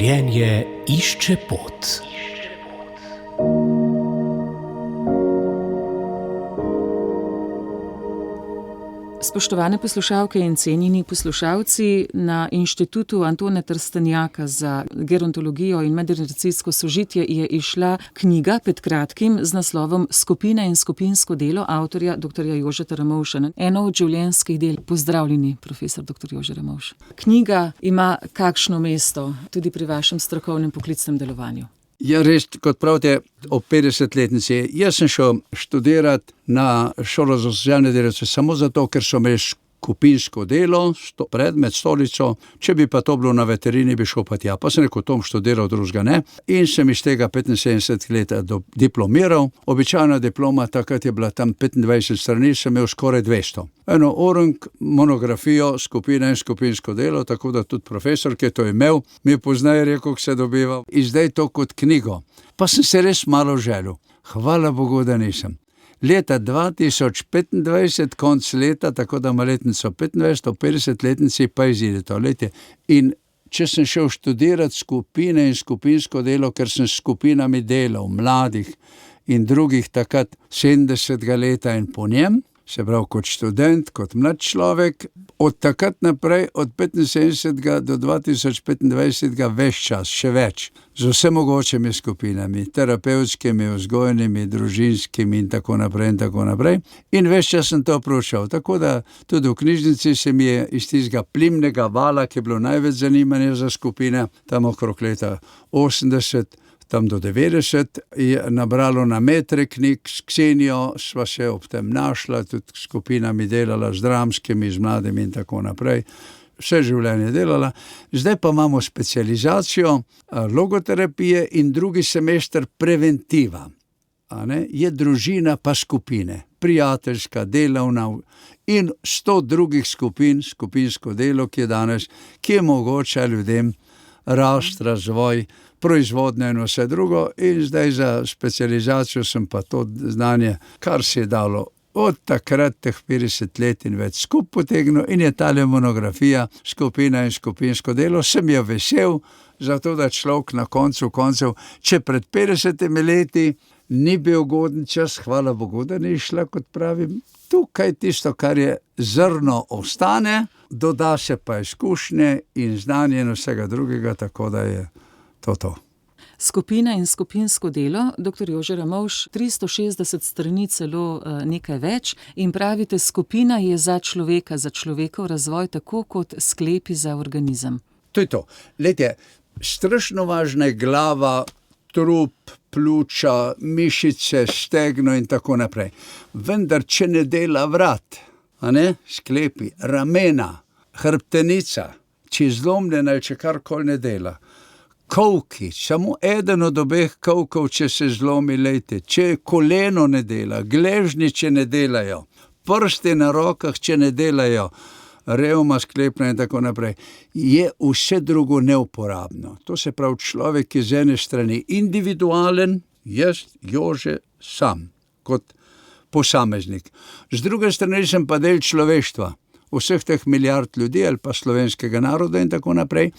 Življenje išče pot. Spoštovane poslušalke in cenjeni poslušalci, na Inštitutu Antona Trstenjaka za gerontologijo in medgeneracijsko sožitje je izšla knjiga pred kratkim z naslovom Skupina in skupinsko delo avtorja dr. Jožeta Ramovša. Eno od življenjskih del. Pozdravljeni, profesor dr. Jože Ramovš. Knjiga ima kakšno mesto tudi pri vašem strokovnem poklicnem delovanju? Ja, res, kot pravite, o 50-letnici. Jaz sem šel študirati na šolo za socialne delavce samo zato, ker so imeli skupinsko delo, predmet, stolico. Če bi pa to bilo na veterini, bi šel pa tja. Pa sem rekel, tom študiral, drugega ne. In sem iz tega 75 let diplomiral. Običajna diploma, takrat je bila tam 25 strani, sem imel skoraj 200. Eno orang, monografijo, skupina in skupinsko delo, tako da tudi profesor, ki je to imel, mi poznaje rekel, ko se dobival. In zdaj to kot knjigo. Pa sem se res malo želel. Hvala Bogu, da nisem. Leta 2025, konc leta, tako da ima letnico 25, o 50-letnici pa izide to. In če sem šel študirati skupine in skupinsko delo, ker sem s skupinami delal, mladih in drugih takrat 70. leta in po njem, se pravi kot študent, kot mlad človek, od takrat naprej, od 75. do 2025. Ves čas, še več, z vse mogočimi skupinami, terapevtskimi, vzgojnimi, družinskimi in tako naprej. In ves čas sem to proučal, tako da tudi v knjižnici se mi je iz tistega plimnega vala, ki je bilo največ zanimanja za skupine, tam okrog leta 80, tam do 90, je nabralo na metre knjig. S Ksenijo sva se ob tem našla, tudi skupinami delala, z dramskimi, z mladimi in tako naprej. Vse življenje delala. Zdaj pa imamo specializacijo logoterapije in drugi semester preventiva. Je družina pa skupine, prijateljska, delovna in 100 drugih skupin, skupinsko delo, ki je danes, ki je mogoče ljudem rast, razvoj, proizvodnje in vse drugo. In zdaj za specializacijo sem pa to znanje, kar se je dalo od takrat teh 50 let in več skup potegnil, in je tale monografija Skupina in skupinsko delo. Sem je vesel, zato da človek na koncu koncev, če pred 50 leti ni bil ugoden čas, hvala Bogu, da ni šla, kot pravim, tukaj tisto, kar je zrno, ostane, doda se pa izkušnje in znanje in vsega drugega, tako da je to. Skupina in skupinsko delo, dr. Jože Ramovš, 360 strani, celo nekaj več, in pravite, skupina je za človeka, za človekov razvoj, tako kot sklepi za organizem. To je to. Glejte, strašno važna je glava, trup, pljuča, mišice, stegno in tako naprej. Vendar, če ne dela vrat, sklepi, ramena, hrbtenica, če je zlomljena ali če karkoli ne dela, kolki, samo eden od obeh kolkov, če se zlomi, če koleno ne dela, gležnji, če ne delajo, prsti na rokah, če ne delajo, revma sklepna in tako naprej, je vse drugo neuporabno. To se pravi, človek je z ene strani individualen, jaz, Jože, sam, kot posameznik. Z druge strani sem pa del človeštva, vseh teh milijard ljudi ali pa slovenskega naroda in tako naprej.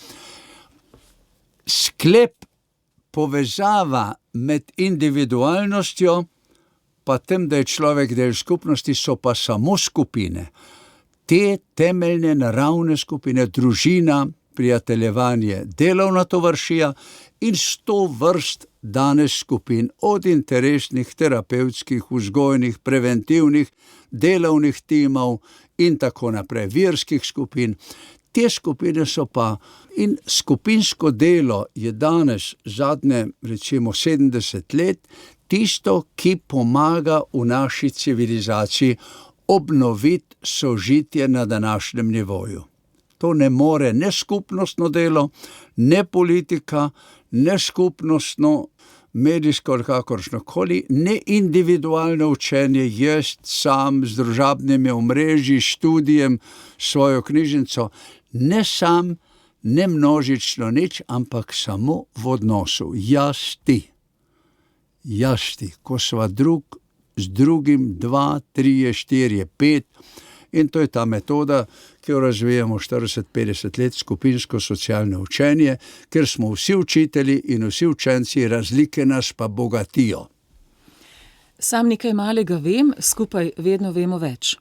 Sklep, povezava med individualnostjo pa tem, da je človek del skupnosti, so pa samo skupine. Te temeljne naravne skupine, družina, prijateljevanje, delovna tovaršija in 100 vrst danes skupin, od interesnih, terapevtskih, vzgojnih, preventivnih, delovnih timov in tako naprej, verskih skupin. Te skupine so pa, in skupinsko delo je danes zadnje, recimo 70 let, tisto, ki pomaga v naši civilizaciji obnoviti sožitje na današnjem nivoju. To ne more ne skupnostno delo, ne politika, ne skupnostno, medijsko ali kakoršnokoli, ne individualno učenje, jaz sam z družabnimi omrežji, študijem, svojo knjižnico, ne sam, ne množično nič, ampak samo v odnosu. Jaz ti, ko sva drug z drugim, 2, 3, 4, 5 In to je ta metoda, ki jo razvijamo 40-50 let, skupinsko socialno učenje, ker smo vsi učitelji in vsi učenci, razlike nas pa bogatijo. Sam nekaj malega vem, skupaj vedno vemo več.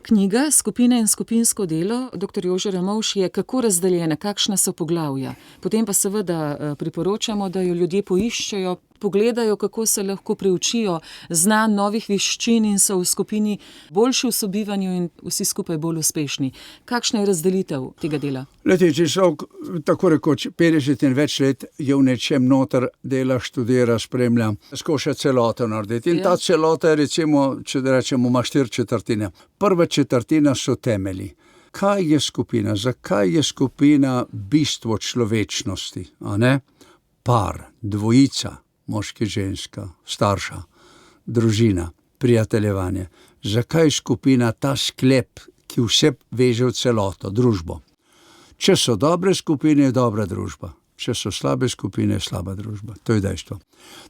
Knjiga Skupine in skupinsko delo dr. Jože Ramovš je kako razdeljena, kakšna so poglavja. Potem pa seveda priporočamo, da jo ljudje poiščejo, pogledajo, kako se lahko priučijo znanj, novih veščin in so v skupini boljši v sobivanju in vsi skupaj bolj uspešni. Kakšna je razdelitev tega dela? Če človek tako rekoč 50 in več let je v nečem noter, dela, študira, spremlja, skuša celoto narediti. In ta celota je recimo, če da rečemo, ima 4/4. Prva četrtina so temelji. Kaj je skupina? Zakaj je skupina bistvo človečnosti? A ne? Par, dvojica, moški, ženska, starša, družina, prijateljevanje. Zakaj je skupina ta sklep, ki vse veže v celoto, družbo? Če so dobre skupine, je dobra družba. Če so slabe skupine, je slaba družba. To je dejstvo.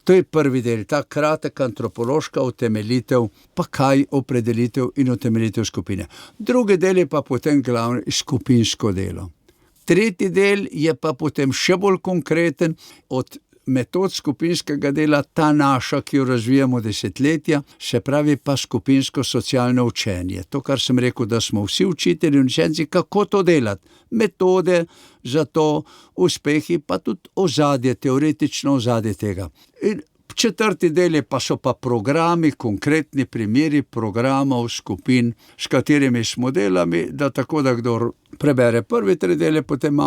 To je prvi del, ta kratek antropološka utemeljitev, pa kaj opredelitev in utemeljitev skupine. Drugi del je pa potem glavno skupinsko delo. Tretji del je pa potem še bolj konkreten od metod skupinskega dela, ta naša, ki jo razvijamo desetletja, se pravi pa skupinsko socialno učenje. To, kar sem rekel, da smo vsi učitelji in učenci, kako to delati. Metode za to, uspehi, pa tudi ozadje, teoretično ozadje tega. In četrti del pa so pa programi, konkretni primeri programov, skupin, s katerimi smo delali, da tako, da kdor prebere prvi 3 dele, potem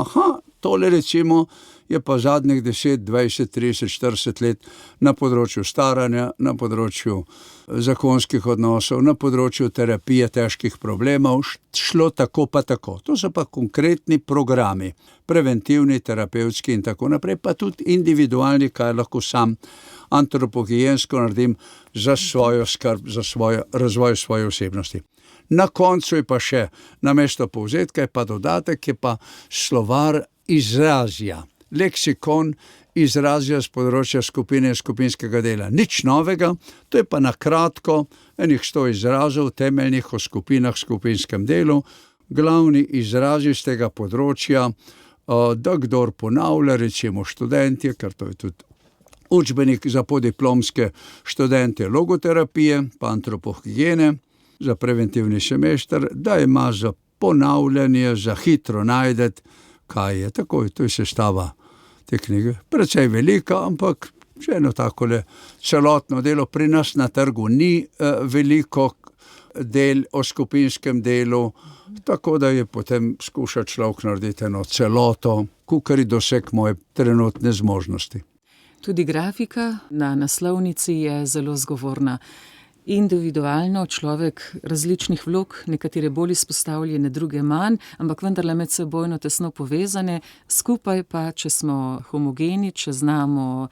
tole recimo je pa zadnjih 10, 20, 30, 40 let na področju staranja, na področju zakonskih odnosov, na področju terapije težkih problemov, šlo tako pa tako. To so pa konkretni programi, preventivni, terapevtski in tako naprej, pa tudi individualni, kaj lahko sam antropohijensko naredim za svojo skrb, za razvoj svoje osebnosti. Na koncu je pa še, namesto povzetka je pa dodatek, je pa slovar izrazja, leksikon izrazja z področja skupine in skupinskega dela. Nič novega, to je pa na kratko enih 100 izrazov temeljnih o skupinah, skupinskem delu, glavni izrazi z tega področja, da kdor ponavlja, recimo študentje, ker to je tudi učbenik za podiplomske študente logoterapije, pa antropohigijene, za preventivni semester, da ima za ponavljanje, za hitro najdeti, kaj je takoj, to je sestava te knjige. Precej velika, ampak še eno takole celotno delo. Pri nas na trgu ni veliko del o skupinskem delu, tako da je potem skuša človek narediti eno celoto, kakor je doseg moje trenutne zmožnosti. Tudi grafika na naslovnici je zelo zgovorna. Individualno človek različnih vlog, nekatere bolj izpostavljene, druge manj, ampak vendarle med sebojno tesno povezane, skupaj pa, če smo homogeni, če znamo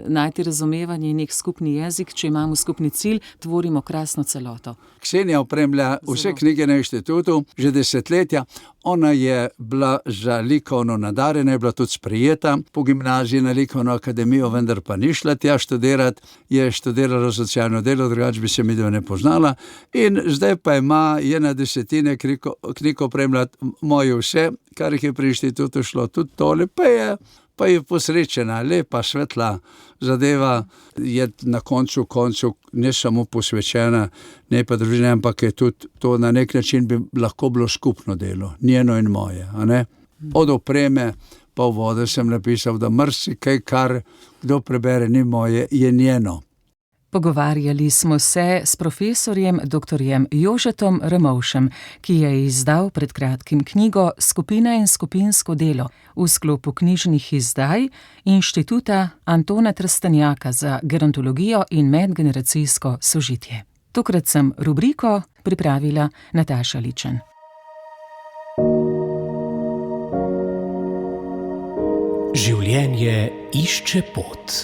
najti razumevanje in nek skupni jezik, če imamo skupni cilj, tvorimo krasno celoto. Ksenija opremlja vse knjige na inštitutu že desetletja. Ona je bila za likovno nadarjena, je bila tudi sprejeta po gimnaziji na likovno akademijo, vendar pa ni šla tja študirati, je študirala socialno delo, drugače bi se midva ne poznala. In zdaj pa je na desetine knjig opremljati moje vse, kar jih je pri inštitutu šlo, tudi tole, pa je posrečena, lepa, svetla zadeva, je na koncu ne samo posvečena, ne pa družine, ampak je tudi to na nek način bi lahko bilo skupno delo, njeno in moje, a ne? Od opreme pa v vode sem napisal, da marsikaj, kar kdo prebere, ni moje, je njeno. Pogovarjali smo se s profesorjem dr. Jožetom Ramovšem, ki je izdal pred kratkim knjigo Skupina in skupinsko delo v sklopu knjižnih izdaj Inštituta Antona Trstenjaka za gerontologijo in medgeneracijsko sožitje. Tokrat sem rubriko pripravila Nataša Ličen. Življenje išče pot.